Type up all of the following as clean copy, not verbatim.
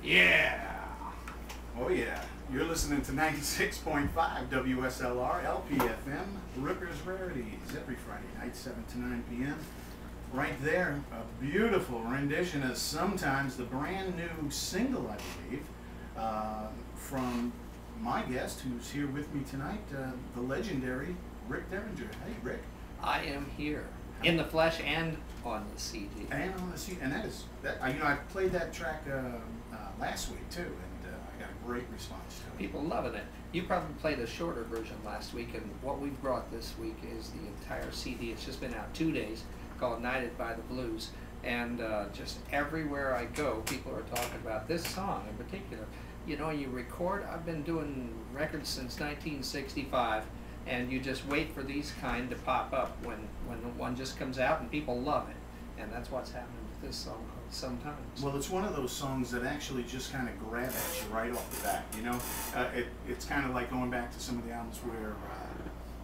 Yeah. Oh yeah. You're listening to 96.5 WSLR LPFM, Rippers Rarities, every Friday night, 7 to 9 p.m. Right there, a beautiful rendition of Sometimes, the brand new single, I believe, from my guest who's here with me tonight, the legendary Rick Derringer. Hey, Rick. I am here, in the flesh and on the CD. And on the CD, and I played that track last week too, and I got a great response to it. People loving it. You probably played a shorter version last week, and what we've brought this week is the entire CD. It's just been out 2 days, called Knighted by the Blues, and just everywhere I go, people are talking about this song in particular. You know, you record, I've been doing records since 1965, and you just wait for these kind to pop up when one just comes out and people love it. And that's what's happening with this song called Sometimes. Well, it's one of those songs that actually just kind of grab at you right off the bat, you know? It's kind of like going back to some of the albums where,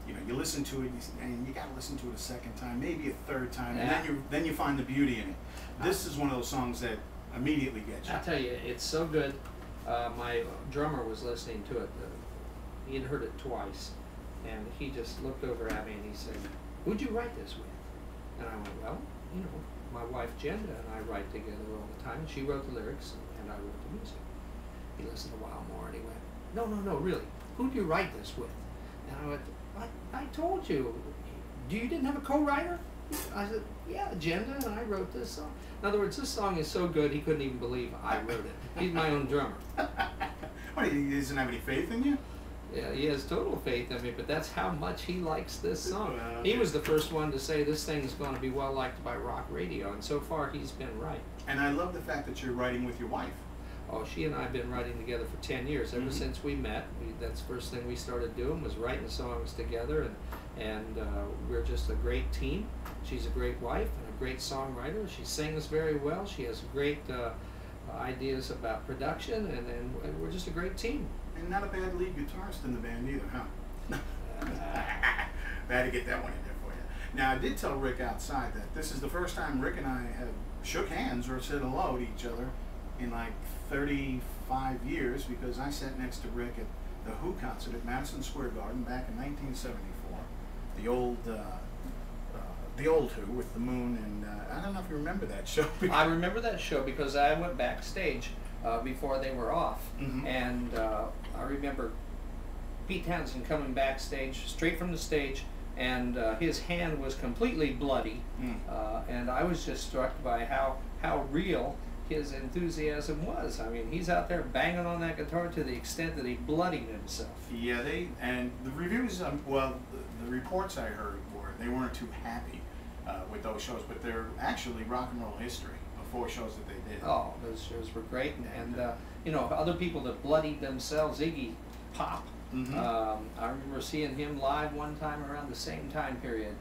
you know, you listen to it and you got to listen to it a second time, maybe a third time, yeah. And then you find the beauty in it. This is one of those songs that immediately gets you. I tell you, it's so good. My drummer was listening to it. He had heard it twice, and he just looked over at me and he said, "Who'd you write this with?" And I went, "Well, you know, my wife Jenda and I write together all the time. She wrote the lyrics and I wrote the music." He listened a while more and he went, No, really. Who'd you write this with?" And I went, I told you. You didn't have a co-writer?" I said, "Yeah, Jenda and I wrote this song." In other words, this song is so good he couldn't even believe I wrote it. He's my own drummer. What, he doesn't have any faith in you? Yeah, he has total faith in me, but that's how much he likes this song. Well, he was the first one to say this thing's going to be well liked by rock radio, and so far he's been right. And I love the fact that you're writing with your wife. Oh, she and I have been writing together for 10 years. Ever since we met, that's the first thing we started doing was writing songs together, and we're just a great team. She's a great wife and a great songwriter. She sings very well. She has great ideas about production, and we're just a great team. And not a bad lead guitarist in the band either, huh? I had to get that one in there for you. Now, I did tell Rick outside that this is the first time Rick and I have shook hands or said hello to each other in like 35 years, because I sat next to Rick at the Who concert at Madison Square Garden back in 1974. The old Who with the moon, and I don't know if you remember that show. I remember that show because I went backstage before they were off, and I remember Pete Townsend coming backstage, straight from the stage, and his hand was completely bloody, and I was just struck by how real his enthusiasm was. I mean, he's out there banging on that guitar to the extent that he bloodied himself. Yeah, and the reviews, well, the reports I heard were they weren't too happy with those shows, but they're actually rock and roll history of 4 shows that they did. Oh, those shows were great, and you know, other people that bloodied themselves, Iggy Pop. I remember seeing him live one time around the same time period.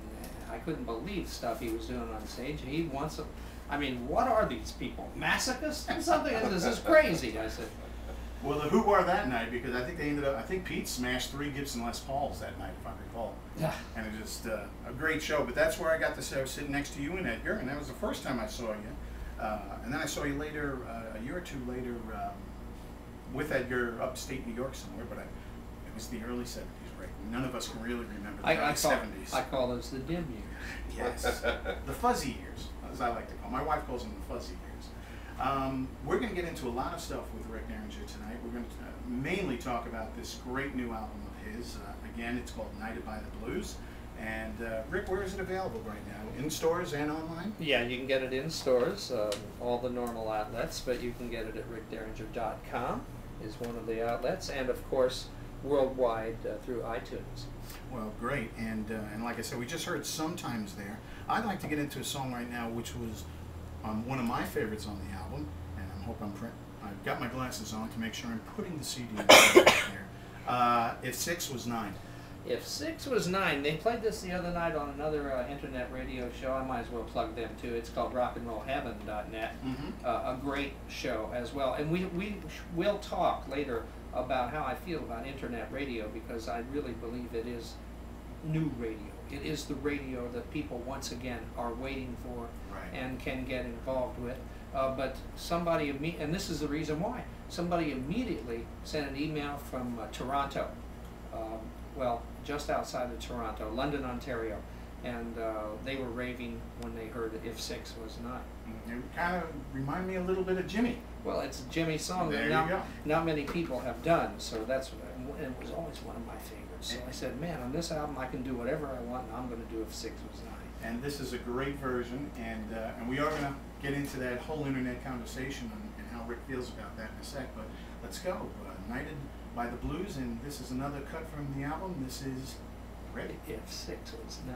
I couldn't believe the stuff he was doing on stage. He wants a, I mean, what are these people, masochists or something? This is crazy, I said. Well, the Who were that night, because I think they ended up, I think Pete smashed 3 Gibson Les Pauls that night, if I recall. Yeah. And it was just a great show. But that's where I got to say I was sitting next to you and Edgar, and that was the first time I saw you. And then I saw you later, a year or 2 later, with Edgar upstate New York somewhere, but it was the early 70s, right? None of us can really remember the early 70s. I call those the dim years. Yes, the fuzzy years, as I like to call them. My wife calls them the fuzzy years. We're going to get into a lot of stuff with Rick Derringer tonight. We're going to mainly talk about this great new album of his. Again, it's called Knighted by the Blues. And Rick, where is it available right now? In stores and online? Yeah, you can get it in stores, all the normal outlets, but you can get it at rickderringer.com is one of the outlets, and of course worldwide through iTunes. Well, great, and like I said, we just heard Sometimes there. I'd like to get into a song right now which was one of my favorites on the album, and I hope I've got my glasses on to make sure I'm putting the CD in here. If 6 Was 9. If 6 Was 9, they played this the other night on another internet radio show. I might as well plug them too. It's called rockandrollheaven.net. A great show as well. And we will talk later about how I feel about internet radio, because I really believe it is new radio. It is the radio that people once again are waiting for Right. and can get involved with. But somebody, and this is the reason why, somebody immediately sent an email from Toronto, well, just outside of Toronto, London, Ontario, and they were raving when they heard If 6 Was 9. It kind of remind me a little bit of Jimmy. Well, it's Jimmy's song There that you go. not many people have done, so that's what it was always one of my favorites. So I said, man, on this album I can do whatever I want, and I'm going to do If 6 Was 9. And this is a great version, and we are going to get into that whole internet conversation and how Rick feels about that in a sec. But let's go. Knighted by the Blues, and this is another cut from the album. This is Ready. If 6 Was 9.